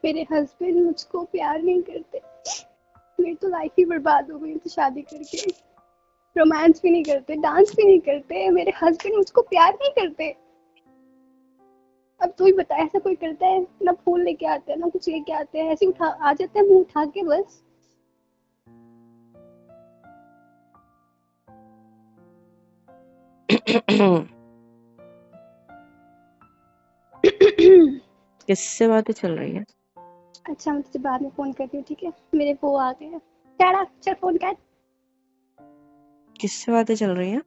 मेरे हस्बैंड मुझको प्यार नहीं करते। मेरी तो लाइफ ही बर्बाद हो गई तो शादी करके। रोमांस भी नहीं करते, डांस भी नहीं करते, मेरे हस्बैंड मुझको प्यार नहीं करते। अब तू ही बता, ऐसा कोई करता है? ना फूल लेके आते हैं ना कुछ लेके आते हैं, ऐसे उठा आ जाते हैं मुंह उठा के बस। किससे बातें चल रही है? अच्छा मैं तुझे बाद में फोन करती हूँ, ठीक है? मेरे वो आ गए हैं। टाटा, चल फोन कर। किससे बातें चल रही है?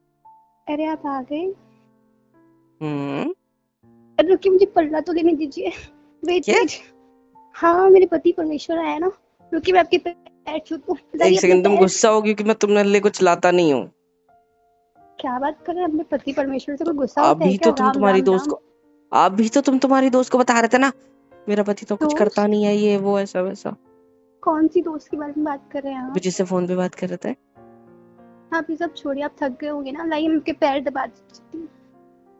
अरे आप आ गए। हम्म। अरे रुकिए, मुझे पलड़ा तो लेने दीजिए। वेट क्या? वेट। हाँ मेरे पति परमेश्वर आया ना। रुकिए मैं आपके पैर छूती हूँ, एक लाइए अपने सेकंड, तुम पैर। गुस्सा होगी कि मैं तुमने लिए कुछ लाता नहीं हूँ? क्या बात कर रहे हैं? अपने पति परमेश्वर से तो कोई गुस्सा होता है अभी क्या? तो तुम राम तुम्हारी राम दोस्त राम। को अभी तो तुम तुम्हारी दोस्त को बता रहे थे ना, मेरा पति तो कुछ करता दोस्त? नहीं है, ये वो ऐसा वैसा। कौन सी दोस्त के बारे में बात कर रहे हैं अभी आप? जिससे फोन पे बात कर रहे थे। आप ये सब छोड़िए, आप थक गए होंगे ना, लाइए मैं आपके पैर दबा देती हूँ।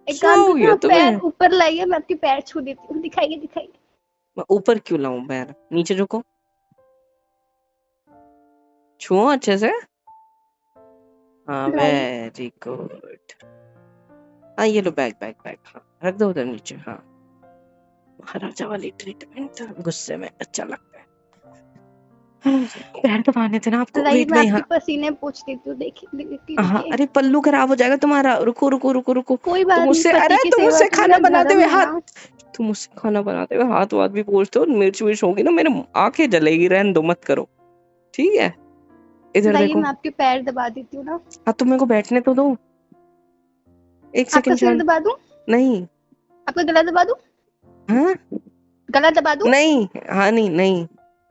एक क्या काम हो करिए ना, गया आप पैर तुम्हें? ऊपर लाइए, मैं आपके पैर छू देती हूँ। दिखाइए दिखाइए। मैं ऊपर क्यों लाऊं पैर? नीचे झुको, छुओ अच्छे से। हाँ, लाइए। Very good. हाँ, ये लो, बैग बैग बैग, हाँ रख दो उधर नीचे। हाँ, महाराजा वाली ट्रीटमेंट गुस्से में अच्छा लगता है। हाँ, पैर दबाने थे ना आपको, लाइए वेट मैं में आपके यहाँ। पसीने पोंछ देती हूँ, देखिए देखिए हाँ, देखिए। अरे पल्लू खराब हो जाएगा तुम्हारा, रुको रुको रुको रुको। कोई बात नहीं, पति की तुम सेवा मुझसे तो मेरा खाना बनाते धर्म हुए है हाथ ना। तुम मुझसे खाना बनाते हुए हाथ वाथ भी पोंछते हो, मिर्च विर्च होगी ना, मेरे आंखें जलेगी, रहने दो, मत करो। ठीक है, इधर लाइए देखो। मैं आपके पैर दबा देती हूँ ना। हाँ, तुम मेरे को बैठने तो दो। एक आपका सेकंड सिर शांत। दबा दूं? नहीं। आपका गला दबा दूं? हाँ। गला दबा दूं? नहीं। हाँ, नहीं नहीं।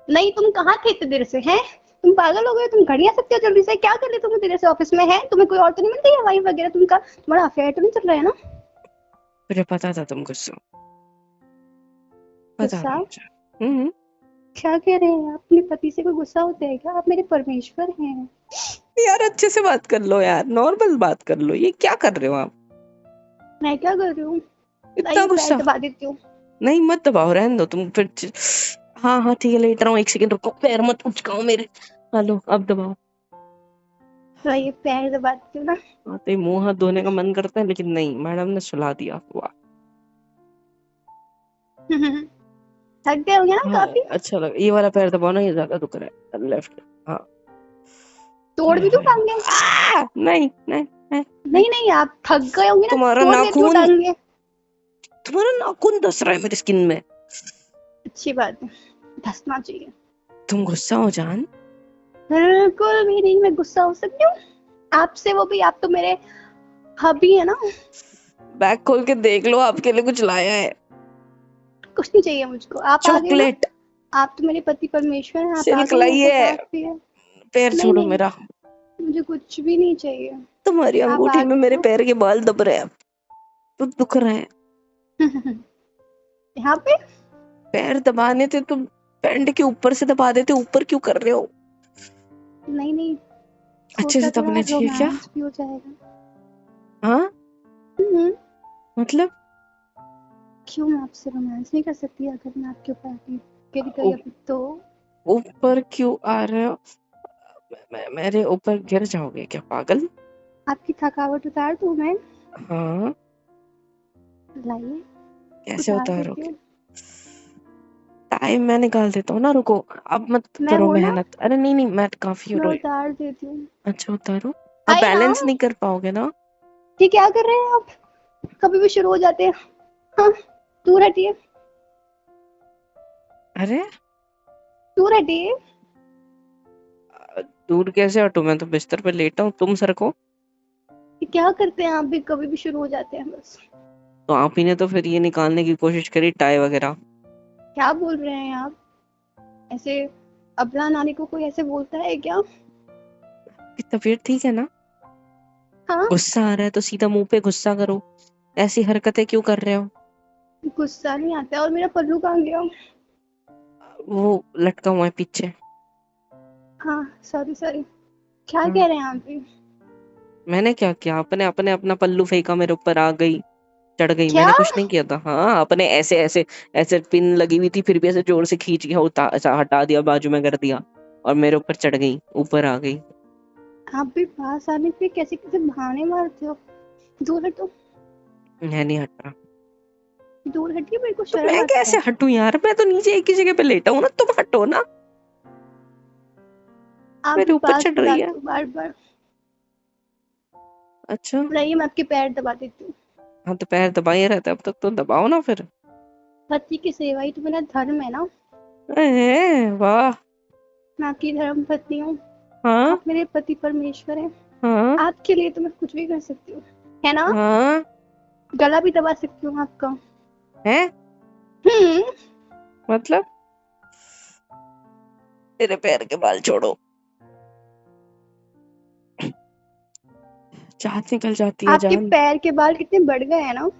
नहीं, तुम कहाँ थे इतने देर से? हैं? तुम पागल हो गए? तुम घर नहीं आ सकते हो जल्दी से? क्या कर रहे तुम देर से ऑफिस में? है तुम्हें कोई और तो नहीं मिल रही है वाइफ वगैरह? तुम्हारा अफेयर तो नहीं चल रहा है ना? मुझे पता था तुम गुस्सा, पता था गुस्सा? मुझे। हम्म। क्या कह रहे हैं आप? अपने पति से कोई गुस्सा होता है क्या? आप मेरे परमेश्वर हैं। यार अच्छे से बात कर लो यार, नॉर्मल बात कर लो, ये क्या कर रहे हो आप? मैं क्या कर रही हूँ? इतना लाइए पैर गुस्सा? दबा देती हूँ। नहीं, मत दबाओ, रहने दो तुम फिर हाँ हाँ ठीक है, लेट रहा हूँ, एक सेकंड रुको, पैर मत उचकाओ मेरे। हेलो, अब दबाओ। लाइए पैर दबा देती हूँ ना। आते ही मुंह हाथ धोने का मन करता है, लेकिन नहीं, मैडम ने सुला दिया। वाह। थक गए होंगे ना हाँ, काफी। अच्छा लगा, ये वाला पैर दबाओ ना, ये ज्यादा दुख रहा है, लेफ्ट। हाँ। तोड़ हाय भी दूं हाय। टांगे? नहीं नहीं नहीं नहीं। नहीं नहीं, आप थक गए होंगे ना, तुम्हारा तोड़ देती हूँ नाखून टांगे। तुम्हारा नाखून धस रहा है मेरी स्किन में। अच्छी बात है, धसना चाहिए। तुम गुस्सा हो जान। बिल्कुल भी नहीं, मैं गुस्सा हो सकती हूँ आपसे? वो भी, आप तो मेरे हबी है ना। बैग खोल के देख लो, आपके लिए कुछ लाया है। कुछ नहीं चाहिए मुझको, आप आ गए ना। चॉकलेट। आप तो मेरे पति परमेश्वर हैं, आप आ सिल्क गए, मेरे लाई को है। काफी है। पैर नहीं छोड़ो नहीं, मेरा। मुझे कुछ भी नहीं चाहिए। तुम्हारी आप आ अंगूठी में गए मेरे ना। पैर के बाल दब रहे हैं, तो दुख रहे हैं। यहाँ पे? पैर दबाने थे तो पैंट के ऊपर से दबा देते, ऊपर क्यों कर रहे हो? नहीं नहीं, अच्छे सोचा से थोड़ा दबने चाहिए क्या? रोमांस भी हो जाएगा। हाँ, हम्म, मतलब क्यों मैं आपसे रोमांस नहीं कर सकती अगर मैं आपके ऊपर आके गिर गई अभी तो? ऊपर क्यों आ रहे हो? मेरे ऊपर गिर जाओगे क्या, पागल? आपकी थकावट उतार दूं मैं? हाँ। लाइए, कैसे उतार देती उतारोगे? हूँ। टाइम मैं निकाल देता हूँ ना, रुको। अब मत मैं करो हूं ना, मेहनत, अरे नहीं नहीं, मैं काफी हो मैं रही। उतार देती हूँ। अच्छा, उतारो। अब आई ना। बैलेंस नहीं कर पाओगे ना? ये क्या कर रहे हैं आप? कभी भी शुरू हो जाते हैं। हाँ, दूर हटिए। अरे, दूर हटिए। दूर कैसे हटूं? मैं तो बिस्तर पे लेटा हूँ, तुम सरको। ये क्या करते हैं आप भी? कभी भी शुरू हो जाते हैं बस। तो आप ही ने तो फिर ये निकालने की कोशिश करी, टाई वगैरह। क्या बोल रहे हैं आप? ऐसे अबला नानी को कोई ऐसे बोलता है क्या? की तबीयत ठीक है ना? हाँ। गुस्सा आ रहा है तो सीधा मुंह पे गुस्सा करो, ऐसी हरकतें क्यों कर रहे हो? गुस्सा नहीं आता है। और मेरा पल्लू कहाँ गया? वो लटका हुआ है पीछे। हाँ, सॉरी सॉरी। क्या हाँ। कह रहे हैं आप भी? मैंने क्या किया? अपने अपने अपना पल्लू फेंका, मेरे ऊपर आ गई, चढ़ गई, क्या? मैंने कुछ नहीं किया था। हाँ, आपने ऐसे ऐसे ऐसे पिन लगी हुई थी, फिर भी ऐसे जोर से खींच के ऐसा हटा दिया, बाजू में कर दिया, और मेरे ऊपर चढ़ गई, ऊपर आ गई। आप भी पास आने पे कैसे कैसे बहाने मारते हो। दूर हटो, मैं नहीं हट रहा। दूर हटिए, मेरे को तो शर्म मैं आता कैसे है। हटूं यार, मैं तो नीचे एक ही जगह पे लेटा हूँ ना, तुम हटो ना, आप मेरे भी ऊपर पास चढ़ रही है। बुलाते हो बार बार। अच्छा। रहिए, मैं आपके पैर दबा देती हूँ। हाँ तो पैर दबाए रहता है, अब तक तो दबाओ ना फिर। पति की सेवा ही तो मेरा धर्म है ना। वाह। मैं आपकी धर्म पत्नी हूँ। हाँ आप मेरे पति परमेश्वर हैं। हाँ आपके लिए तो मैं कुछ भी कर सकती हूँ, है ना। हाँ। गला भी दबा सकती हूँ आपका। है हम्म। मतलब, तेरे पैर के बाल छोड़ो, चाहत निकल जाती है आपके जान। पैर के बाल कितने बढ़ गए हैं ना।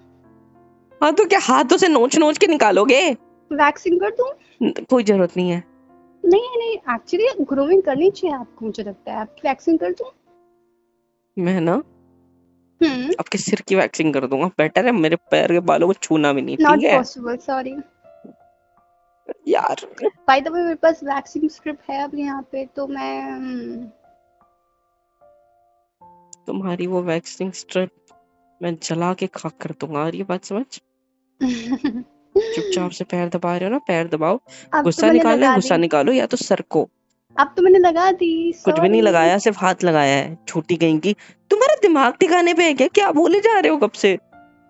हाँ तो क्या हाथों से नोच नोच के निकालोगे? वैक्सिंग कर दूँ? कोई जरूरत नहीं है। नहीं नहीं, एक्चुअली ग्रूमिंग करनी चाहिए आपको, मुझे लगता है। आपकी वैक्सिंग कर दूँ? मैं ना हम्म। आपके सिर की वैक्सिंग कर दूंगा, बेटर है, मेरे पैर के बालों को छूना भी नहीं, ठीक नॉट है पॉसिबल, सॉरी। यार। बाय द वे, मेरे पास वैक्सिंग स्क्रिप्ट है अब यहाँ पे, तो मैं तुम्हारी वो वैक्सिंग स्ट्रिप मैं जला के खाक कर दूंगा, और ये बात समझ। चुपचाप से पैर दबा रहे हो ना, पैर दबाओ। अब तो गुस्सा मैंने निकालना है, लगा गुस्सा दी। निकालो, या तो सर को। अब तो मैंने लगा दी, कुछ भी नहीं सॉरी। लगाया, सिर्फ हाथ लगाया है, छोटी कहीं की। तुम्हारा दिमाग ठिकाने पे है क्या? क्या बोले जा रहे हो कब से?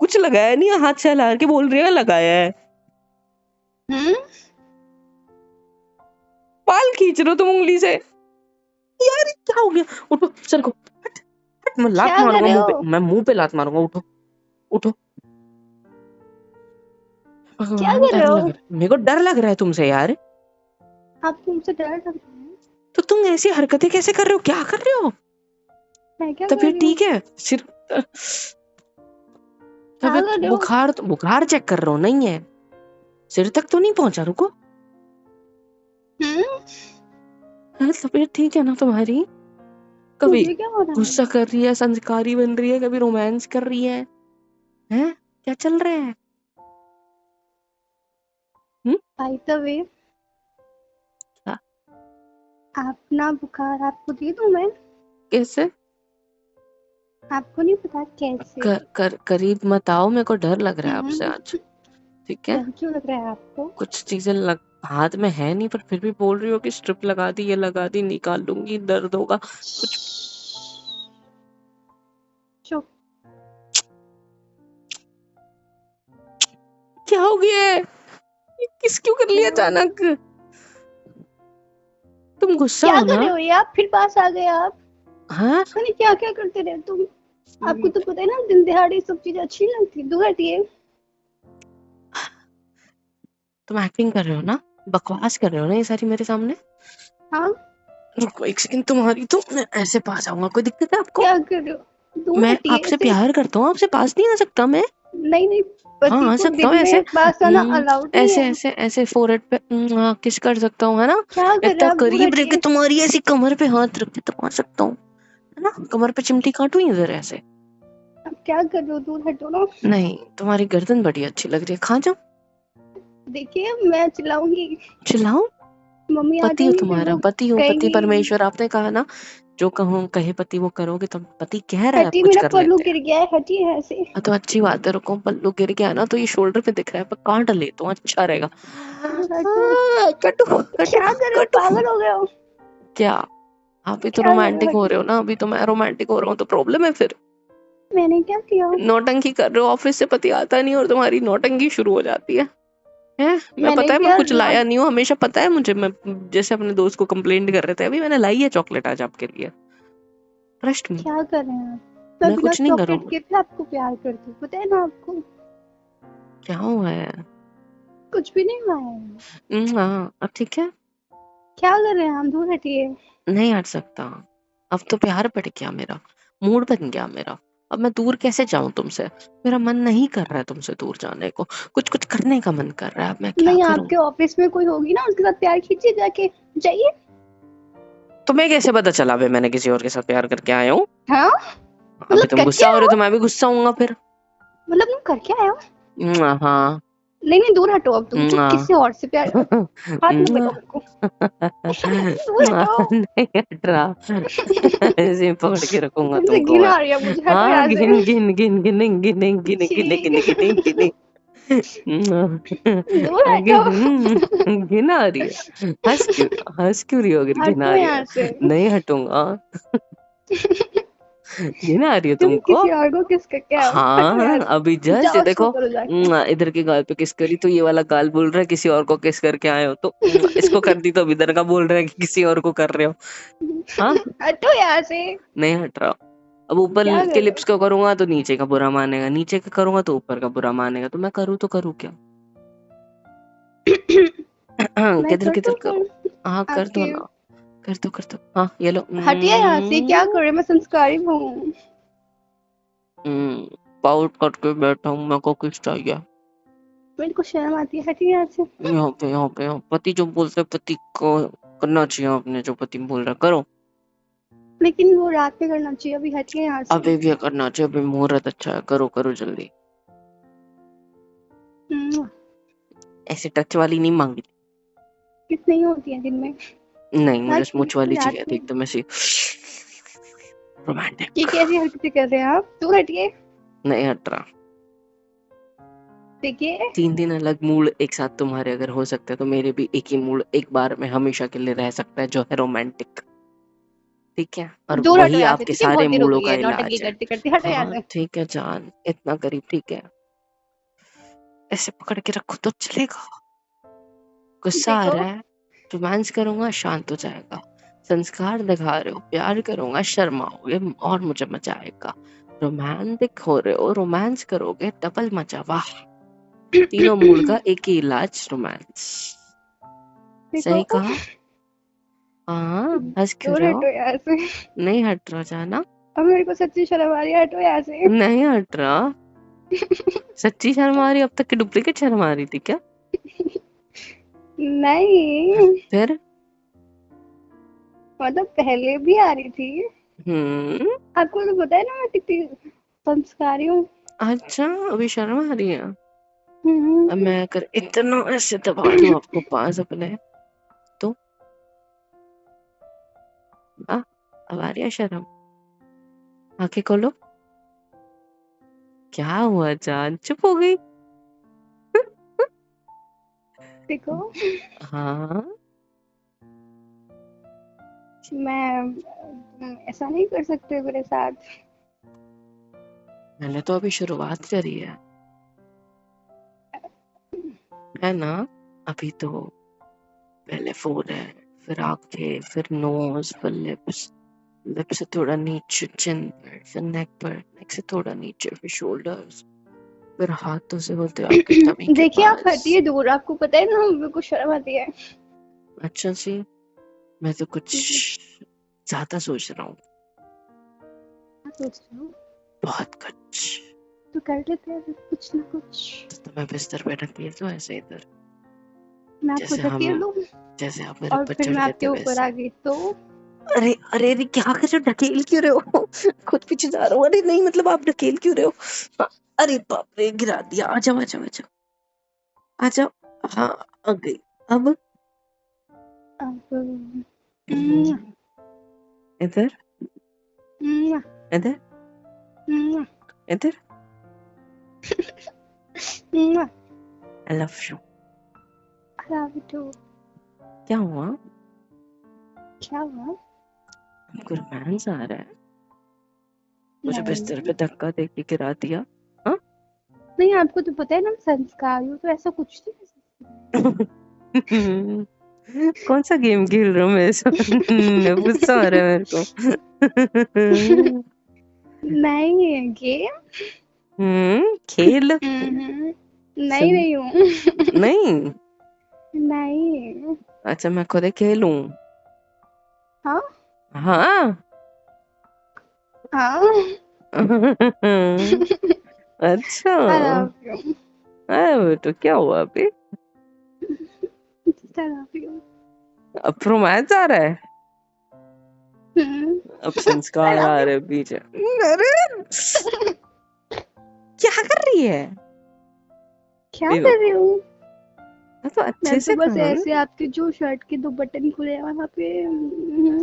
कुछ लगाया नहीं है, हाथ से हिला के बोल रही है लगाया है। हम्म। बाल खींच रहे हो तुम उंगली से, यार ये क्या हो गया? उठो, सर को हट, हट, मैं लात क्या कर मारूंगा रहे मुंह पे, हो? मैं मुंह पे लात मारूंगा, उठो, उठो। क्या भगवान, कर डर रहे लग हो? रहा है मेरे को, डर लग रहा है तुमसे यार। आपको मुझसे डर लग रहा है? तो तुम ऐसी हरकतें कैसे कर रहे हो, क्या कर रहे हो? मैं क्या कर तबीयत रही हूँ? ठीक है? सिर, क्या तबीयत, कर रहे हो? बुखार, तो बुखार चेक कर रहा हूँ, नहीं है, सिर तक तो नहीं पहुंचा, रुको। हम्म। हाँ, तबीयत ठीक है ना तुम्हारी? कभी मुझे क्या हो रहा है? गुस्सा कर रही है, संस्कारी बन रही है, कभी रोमांस कर रही है, हैं? क्या चल रहा है? हम्म? बाय द वे, क्या? अपना बुखार आपको दे दूं मैं? कैसे? आपको नहीं पता कैसे? करीब मत आओ, मेरे को डर लग रहा है आपसे हम्म। आज। ठीक है, डर क्यों लग रहा है आपको? कुछ चीजें हाथ में है नहीं, पर फिर भी बोल रही हो कि स्ट्रिप लगा दी, ये लगा दी, निकाल लूंगी, दर्द होगा कुछ। चुप। क्या हो गया है? ये किस क्यों कर लिया क्या? अचानक? तुम गुस्सा क्या हो कर ना? रहे हो ये आप? फिर पास आ गए आप। हाँ। मैंने क्या क्या करते रहे तुम। आपको तो पता है ना, दिन दिहाड़े ये सब चीजें अच्छी नहीं लगती। दूर हटिए। तुम एक्टिंग कर रहे हो ना, बकवास कर रहे हो ना ये सारी मेरे सामने? हाँ। रुको एक सेकंड, तुम्हारी तो मैं ऐसे पास आऊंगा, कोई दिक्कत है आपको? क्या कर रहे हो? दूर मैं हटिए आपसे ऐसे। प्यार करता हूँ, आपसे पास नहीं आ सकता मैं? नहीं नहीं, हाँ, पति आ को सकता हूँ दिन ऐसे। में पास आना अलाउड नहीं ऐसे है। ऐसे ऐसे फोrehead पे हाँ, किस कर सकता हूँ, है ना? क्या कर रहे इतना हो आप? दूर करीब रह के हटिए। तुम्हारी ऐसी कमर पे हाथ रख के दबा सकता हूँ, है ना? कमर पे चिमटी काटूं इधर ऐसे? आप क्या कर रहे हो? दूर हटो ना। नहीं, तुम्हारी गर्दन बड़ी अच्छी लग रही है, खा जाओ। देखिए, मैं चिल्लाऊंगी। चिल्लाओ? मम्मी आ पति हो जाएंगी, फिर तुम्हारा, वो पति हो, पति कहेंगी। परमेश्वर, आपने कहा ना, जो कहूँ कहे पति वो करोगे, तब पति कह रहा है, आप हटिए, कुछ मेरा कर पल्लू लेते हैं। गिर गया है, हटिए ऐसे। हाँ तो अच्छी बात है, रुको, पल्लू गिर गया ना, तो ये शोल्डर पे दिख रहा है, पर काट लेता हूँ, अच्छा रहेगा। दूर हटो। कटो कटो क्या कर रहे हो? कटो। पागल हो गए हो? क्या? आप भी तो क्या कर रहे हो? रोमांटिक हो हटिए। रहे हो ना, अभी तो मैं रोमांटिक हो रहा हूँ, तो प्रॉब्लम है फिर? मैंने क्या किया? नौटंकी कर रहे हो, ऑफिस से पति आता नहीं और तुम्हारी नौटंकी शुरू हो जाती है। हैं? मैं मैंने पता है मैं क्या कुछ किया? लाया नहीं हूँ, हमेशा पता है मुझे, मैं जैसे अपने दोस्त को कंप्लेंट कर रहे थे, अभी मैंने लाई है चॉकलेट आज आपके लिए, ट्रस्ट मी। क्या कर रहे हैं आप? मैं मैं बिना कुछ नहीं चॉकलेट करूँगा। के भी आपको प्यार करती हूँ, पता है ना आपको। क्या हुआ है? कुछ भी नहीं हुआ है। हाँ, अब ठीक है। क्या कर रहे हैं हम? दूर हटिए। नहीं हट सकता, अब तो प्यार बढ़ गया मेरा, मूड बन गया मेरा, अब मैं दूर कैसे जाऊं तुमसे? मेरा मन नहीं कर रहा है तुमसे दूर जाने को, कुछ कुछ करने का मन कर रहा है, अब मैं क्या नहीं, करूं? आपके ऑफिस में कोई होगी ना, उसके साथ प्यार कीजिए जाके। जाइए। तुम्हें कैसे पता चला बे मैंने किसी और के साथ प्यार करके आया हूँ? हाँ। अभी मतलब तुम कच्चे गुस्सा हो रहे हो हो। तो मैं भी गुस्सा होऊंगा फिर। मतलब तुम कर क्या आए हो? हाँ नहीं दूर हटो, अब तुम किसी और से प्यार, हाथ मत लगाओ मेरे को, दूर हटो। नहीं हट रहा। ऐसे ही पकड़ के रखूंगा मुझे तुमको घिन मैं। आ रही है, मुझे हटो हाँ यहाँ से। गिन गिन गिन गिन गिन गिन गिन गिन गिन छी, गिन गिन दूर हटो। गिन आ रही है। हंस क्यों रही हो अगर घिन आ हटो रही है? यहाँ से। नहीं हटूंगा। घिन आ रही है तुम तुमको? किसी और को किस करके आओ, हटो यहाँ हाँ से। अभी जस्ट जाओ सो देखो, करो जाके। इधर के गाल पे किस करी तो ये वाला गाल बोल रहा है किसी और को किस करके आए हो, तो इसको कर दी तो अभी इधर का बोल रहा है कि किसी और को कर रहे हो। हाँ हटो यहाँ से। नहीं हट रहा। अब ऊपर क्या के कर रहे लिप्स को करूंगा तो नीचे का बुरा मानेगा, नीचे का करूंगा तो ऊपर का बुरा मानेगा, तो मैं करूँ तो करूँ क्या? हो? मैं किधर कर किधर दूं करूँ? फिर हाँ कर दो आपके? ना, कर दो। हाँ ये लो। हटिए यहाँ से, क्या कर रहे हैं? मैं संस्कारी हूँ। पाउट करके बैठा हूँ, मेरे को किस चाहिए? मेरे को शर्म आती है, हटिए यहाँ से। यहाँ पे पति जो बोलते हैं, पति को करना चाहिए, आपने जो पति बोल रहा है, करो। लेकिन वो रात में करना चाहिए, अभी हटिए यहाँ से। अभी भी करना चाहिए, अभी मुहूर्त अच्छा है, करो करो जल्दी। ऐसे टच वाली नहीं मांगी। किस नहीं होती है दिन में? नहीं मुझे रात स्मूच वाली रात चाहिए थी में। एकदम ऐसी ये रोमांटिक। कैसी हरकतें कर रहे हैं आप? दूर हटिए। नहीं हट रहा। देखिए, 3 दिन अलग मूड एक साथ तुम्हारे अगर हो सकते हैं तो मेरे भी एक ही मूड एक बार में हमेशा के लिए रह सकता है, जो है रोमांटिक। ठीक है, और दूर हटो वही यहाँ से, आपके ठीक है? सारे बहुत देर हो मूडों गई का है नौटंकी इलाज है। करते करते, हटो यहाँ हाँ से। ठीक है जान, इतना करीब ठीक है, ऐसे पकड़ के रखो तो चलेगा। गुस्सा आ देखो, रहा है, रोमांस करूंगा शांत हो जाएगा। संस्कार दिखा रहे हो, प्यार करूंगा शर्माओगे और मुझे मजा आएगा। रोमांटिक हो रहे हो, रोमांस करोगे डबल मजा, वाह। तीनों मूड का एक ही इलाज, रोमांस। देखो, सही कहा। हाँ हंस क्यों दूर रहे हो? हटो यहाँ से। नहीं हट रहा जाना। अब मेरे को सच्ची शर्म आ रही है, हटो यहाँ से। नहीं हट रहा। सच्ची शर्म आ रही, अब तक की डुप्लीकेट शर्म आ रही थी क्या? नहीं, फिर मतलब पहले भी आ रही थी। हम्म आपको तो पता है ना मैं कितनी संस्कारी हूँ। अच्छा अभी शर्म आ रही है। अब हम्म, मैं अगर इतना ऐसे दबा दूं आपको पास अपने, तो अब आ रही है शर्म? आंखें खोलो। क्या हुआ जान, चुप हो गई? देखो, हाँ मैं ऐसा नहीं कर सकते मेरे साथ। मैंने तो अभी शुरुआत करी है ना? अभी तो पहले फोन है, फिर आंखें, फिर नोज, फिर लिप्स, लिप्स से थोड़ा नीचे चिन पर, फिर नेक पर, नेक से थोड़ा नीचे, फिर शोल्डर्स, फिर हाथों से होते आपके टमी के देखिए, आप पास। हटिए दूर, आपको पता है ना मेरे को शर्म आती है। अच्छा जी, मैं तो कुछ ज्यादा सोच रहा हूँ, क्या सोच रहे हो? बहुत कुछ। तो कर लेते हैं कुछ ना कुछ। तो मैं बिस्तर पे ढकेल दूं ऐसे इधर, मैं आपको जैसे ढकेल हम, दूं जैसे आप मेरे और ऊपर फिर चढ़ मैं गए थे आपके ऊपर वैसे। आ गई तो? अरे अरे अरे क्या कर रहे हो, ढकेल क्यों रहे हो? खुद पीछे जा रहा हूँ, अरे नहीं मतलब आप ढकेल क्यों रहे हो? हाँ, अरे बाप रे गिरा दिया, आ जाओ आ जाओ आ जाओ आ जाओ। हाँ आ गई। अब अब इधर इधर इधर। आई लव यू। क्या हुआ? क्या हुआ? हमको रोमांस आ रहा है, मुझे बिस्तर नहीं पे धक्का दे के गिरा दिया। हाँ नहीं, आपको तो पता है ना मैं संस्कारी हूँ, तो ऐसा कुछ नहीं कर सकती। कौन सा गेम खेल रहा हूँ मैं ऐसा? गुस्सा आ रहा है मेरे को। नहीं है गेम। खेल नहीं सुन, नहीं हूँ। नहीं। नहीं। अच्छा मैं खुद खेलूं? हाँ हाँ। हाँ। अच्छा I love you. अरे बेटो क्या हुआ अभी? I love you. अब रोमांस आ रहा है, अब I संस्कार love आ you. रहे हैं बीच में। अरे क्या कर रही है? क्या कर रही हूँ तो अच्छे मैं? तो से बस करो ऐसे आपके जो शर्ट के 2 बटन खुले हैं वहां पे ना।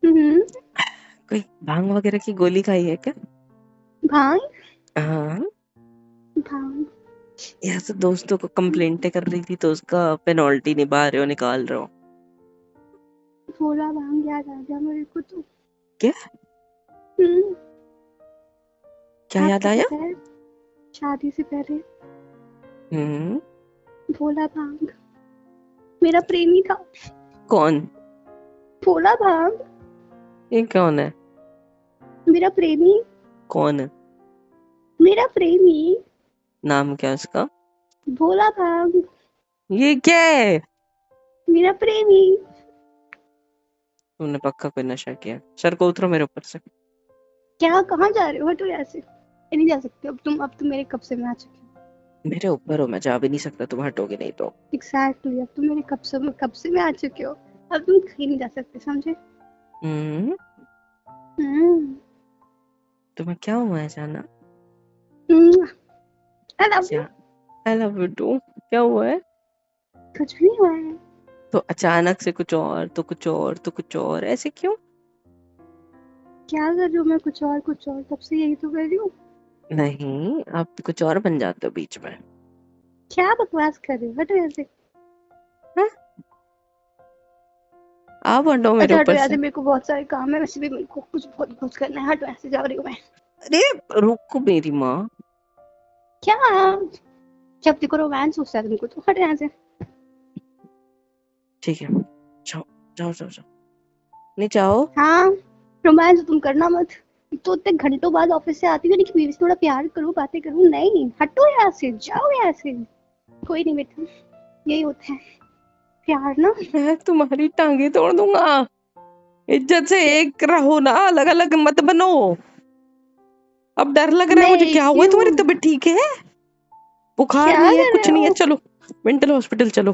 हम्म, कोई भांग वगैरह की गोली खाई है क्या? भांग हाँ। भांग यहाँ से दोस्तों को कंप्लेंटें कर रही थी तो उसका पेनल्टी निभा रहे हो, निकाल रहे हो थोड़ा भांग याद आ गया मेरे को तो। क्या? हम्म, क्या याद आपको आया? पता है शादी से पहले हम्म। भोला भांग मेरा प्रेमी था। कौन? भोला भांग ये कौन है? मेरा प्रेमी, कौन है? मेरा प्रेमी नाम क्या है उसका? भोला भांग ये क्या है? मेरा प्रेमी। तुमने पक्का कोई नशा किया। सर को उतरो मेरे ऊपर से। क्या कहाँ जा रहे हो? हटो यहाँ से। ये नहीं जा सकते अब तुम मेरे कब्जे में आ चुके हो। मेरे ऊपर हो, मैं जा भी नहीं सकता, तुम हटोगे नहीं तो। एग्जैक्टली अब तुम मेरे कब्जे में आ चुके हो। अब तुम कहीं नहीं जा सकते, समझे? हम्म। हम्म तुम्हें क्या हुआ है जाना? आई लव क्या? You. I love you too. क्या हुआ है? कुछ भी नहीं हुआ है। तो अचानक से कुछ और तो कुछ और तो कुछ और, ऐसे क्यों? क्या कर रही हूँ मैं? कुछ और तब से यही तो कर रही हूँ। नहीं, आप कुछ और बन जाते हो बीच में। क्या बकवास कर रही हो? हटो यहाँ से। हाँ? आप हटो मेरे अच्छा हटो ऊपर यहाँ से। से, मेरे को बहुत सारे काम है, वैसे भी मेरे को कुछ करना है। हटो यहाँ से, जा रही हूँ मैं। अरे रुको मेरी माँ। क्या? जब देखो रोमांस होता है तुमको तो। हटो यहाँ से। ठीक है, जाओ जाओ जाओ जाओ। नहीं जाओ। हाँ, रोमांस तुम करना मत। तो इतने घंटों बाद ऑफिस से आती हो, कि बीवी से थोड़ा प्यार करूँ, बातें करूँ। नहीं, हटो यहाँ से, जाओ यहाँ से। कोई नहीं बेटा, यही होता है प्यार ना। मैं तुम्हारी टांगे तोड़ दूंगा। इज्जत से एक रहो ना, अलग अलग मत बनो। अब डर लग रहा है मैं मुझे। क्या एक ही हुआ? तुम्हारी हूँ। तबीयत ठीक है? बुखार क्या नहीं है, कर रहे कुछ नहीं है, हो? चलो मेंटल हॉस्पिटल चलो।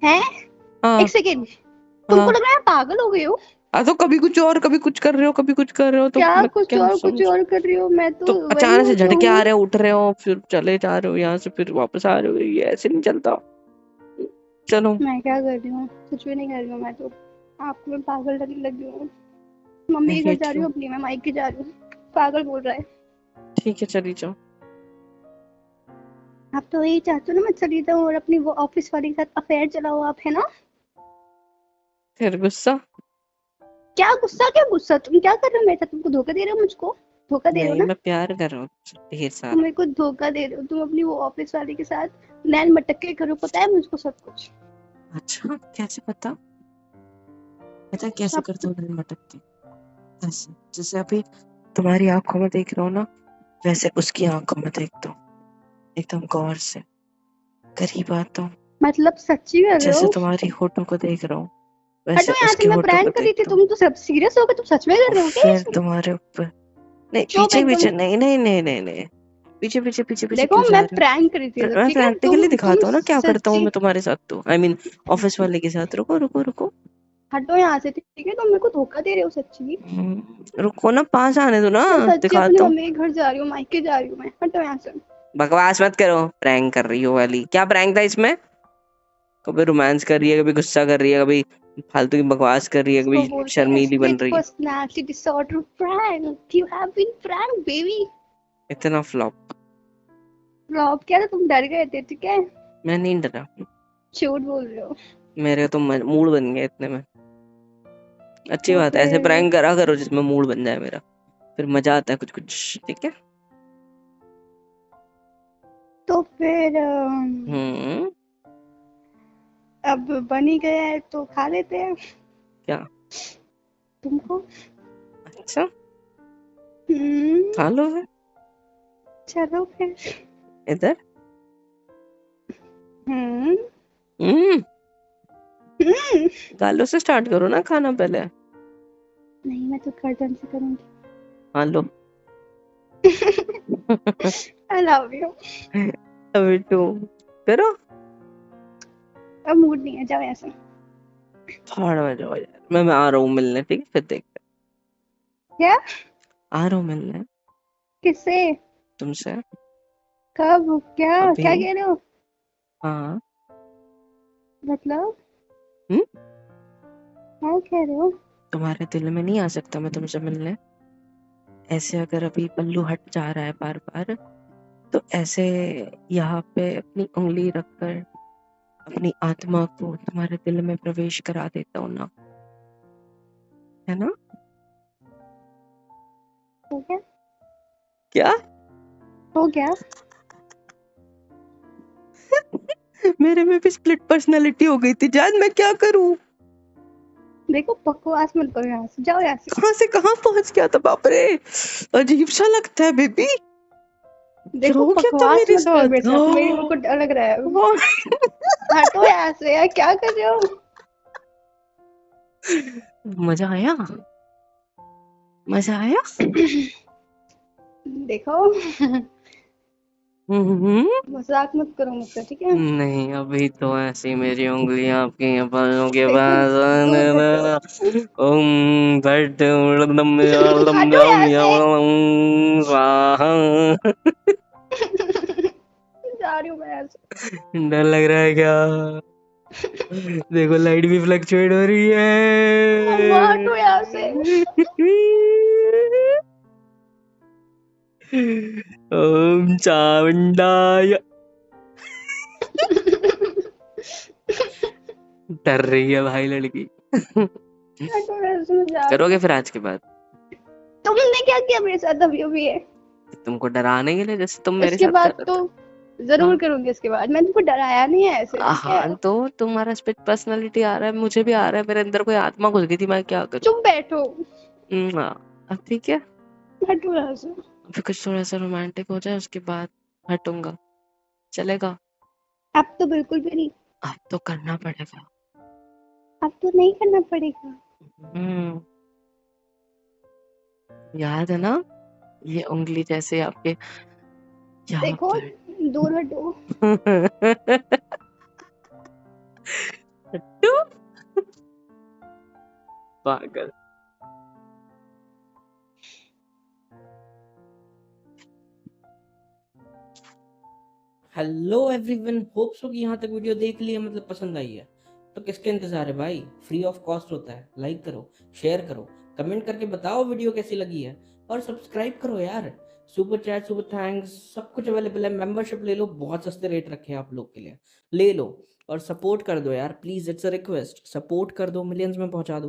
हैं? एक हाँ। सेकेंड, तुमको हाँ। लग रहा है पागल हो गए हो? तो कभी कुछ और, कभी कुछ कर रहे हो, कभी कुछ कर रहे हो, तो क्या मैं कुछ क्या और कुछ समझ। और कर रही हो? मैं तो तो वही अचानक हूँ से जो झटके आ हूँ। रहे हो, उठ रहे हो, फिर चले जा रहे हो यहाँ से, फिर वापस आ रहे हो, ये ऐसे नहीं चलता। चलो। मैं क्या कर रही हूँ? कुछ भी नहीं कर रही हूँ मैं तो। आपको मैं पागल लगने लगी हूँ। मम्मी आई के घर जा हेट रही यू। हूँ अपनी, मैं मायके जा रही हूँ। पागल बोल रहा है। ठीक है, चली जाओ। आप तो यही चाहते हो ना मैं चली जाऊँ और अपनी वो ऑफिस वाली के साथ अफेयर चलाओ आप, है ना? फिर गुस्सा? क्या गुस्सा? क्या गुस्सा? तुम क्या कर रहे हो मेरे साथ? तुमको धोखा दे रहे हो? मुझको धोखा दे रहे हो नहीं, ना? मैं प्यार कर रहा हूँ ढेर तुम सारा। मेरे को धोखा दे रहे हो। तुम अपनी वो ऑफिस वाली के साथ नैन मटक के करो, पता है मुझको सब कुछ। अच्छा, कैसे पता? पता है कैसे सब करते हो दिल मटक के? ऐसे जैसे अभी तुम्हारी आंखों में देख रहा हूँ ना, वैसे उसकी आंखों में देख दो, एकदम गौर से, करीब आता हूँ। मतलब सच्ची कर रहे जैसे हो? तुम्हारी होठों को देख रहा हूँ, हटो वैसे यहाँ से, उसके मैं होठों को प्रैंक कर रही देख थी। दो। तुम तो सब सीरियस हो गए? तुम सच में कर और रहे हो क्या ये फिर सब? तुम्हारे ऊपर, नहीं चुप पीछे एकदम। पीछे, नहीं नहीं नहीं नहीं नहीं, पीछे पीछे पीछे पीछे देखो क्यों जा मैं रहे हो? प्रैंक कर रही थी तो, मैं ठीक है? प्रैक्टिकली तुम दिखाता हूँ ना क्या करता हूँ सच्ची। मैं तुम्हारे साथ, तो आई मीन ऑफिस वाले के साथ। रुको रुको रुको। हटो यहाँ से, ठीक है? तुम मेरे को धोखा दे रहे हो सच्ची। रुको ना, पास आने दो ना, मैं सच्ची अपनी दिखाता हूँ। मम्मी के घर जा रही हूँ, मायके जा रही हूँ मैं। हटो यहाँ से। बकवास मत करो, प्रैंक कर रही हो वाली। क्या प्रैंक था इसमें? कभी रोमांस कर रही है, कभी गुस्सा कर रही है, कभी फालतू की बकवास कर रही है, इसको कभी बोलते हैं शर्मीली बन स्प्लिट रही है। Personality disorder prank. You have been prank baby. इतना फ्लॉप? फ्लॉप क्या था? तुम डर गए थे, ठीक है? मैं नहीं डरा। झूठ बोल रहे हो। मेरे तो मूड बन गया इतने में। अच्छी तो बात है, ऐसे फिर प्रैंक करा करो जिसमें मूड बन जाए मेरा, फिर मजा आता है कुछ कुछ, ठीक है? तो फिर हम्म। अब बन ही गया है तो खा लेते हैं क्या? तुमको। अच्छा, हम्म, खा लो फिर। चलो फिर। इधर। हम्म हम्म। हम्म। गालों से स्टार्ट करो ना खाना पहले। नहीं, मैं तो गर्दन से करूंगी। हाँ लो। आई लव यू। अभी तो करो। अब मूड नहीं है, जाओ ऐसे। भाड़ में जाओ यार, मैं आ रहा हूँ मिलने, ठीक है? फिर देखते क्या? आ रहा हूँ मिलने किससे? तुमसे कब? क्या अभी। क्या कह रहे हो? हाँ। मतलब हम्म? क्या कह रहे हो? तुम्हारे दिल में नहीं आ सकता मैं तुमसे मिलने? ऐसे अगर अभी पल्लू हट जा रहा है बार बार, तो ऐसे यहाँ पे अपनी उंगली रखकर अपनी आत्मा को तुम्हारे दिल में प्रवेश करा देता हूँ ना, है ना? हो गया? क्या? हो गया? मेरे में भी स्प्लिट पर्सनालिटी हो गई थी जान, मैं क्या करूं? देखो बकवास मत करो, यहाँ से जाओ, यहाँ से। कहाँ से कहाँ पहुंच गया था, बाप रे, अजीब सा लगता है बेबी। क्या देखो हो गया था बकवास मेरे मत करो मेरे साथ? साथ, मेरे को डर लग रहा है। हाँ। हटो यहाँ से यार, क्या कर रहे हो? मजा आया? मजा आया? देखो हम्म। मजाक मत करो मुझसे, ठीक है? नहीं अभी तो ऐसी मेरी उंगलियां आपके बालों के देखो पास दूर हटो। ओम भट हटो यहाँ से। स्वाहा। जा रही हूँ मैं यहाँ से। डर लग रहा है क्या? देखो लाइट भी फ्लक्चुएट हो रही मम्मा हटो यहाँ से। है। ओम चामुंडाय। डर रही है भाई लड़की। हटो यहाँ से, मैं जा रही करोगे हूँ। फिर आज के बाद? तुमने क्या किया मेरे साथ अभी अभी है? तुमको डराने के लिए, जैसे तुम मेरे इसके साथ कर बाद रहे तो थे। जरूर हाँ। करूंगी, इसके बाद मैंने तुमको डराया नहीं है ऐसे, ठीक है? हाँ तो तुम्हारा स्पिट पर्सनालिटी आ रहा है, मुझे भी आ रहा है, मेरे अंदर कोई आत्मा घुस गई थी, मैं क्या करूँ? चुप बैठो। अब ठीक है। हटो यहाँ से। अभी कुछ थोड़ा सा रोमांटिक हो जाए उसके बाद हटूंगा, चलेगा? अब तो बिल्कुल भी नहीं। अब तो करना पड़ेगा। अब तो नहीं करना पड़ेगा। हम्म। याद है ना, ये उंगली जैसे आपके यहाँ देखो पर। दूर हटो। हट्टू, पागल। हेलो एवरीवन, होप सो कि यहाँ तक वीडियो देख ली है, मतलब पसंद आई है। तो किसके इंतजार है भाई, फ्री ऑफ कॉस्ट होता है। लाइक करो, शेयर करो, कमेंट करके बताओ वीडियो कैसी लगी है, और सब्सक्राइब करो यार। सुपर चैट, सुपर थैंक्स, सब कुछ अवेलेबल है। मेंबरशिप ले लो, बहुत सस्ते रेट रखे हैं आप लोग के लिए, ले लो और सपोर्ट कर दो यार please, it's a request. Support कर दो, मिलियंस में पहुंचा दो।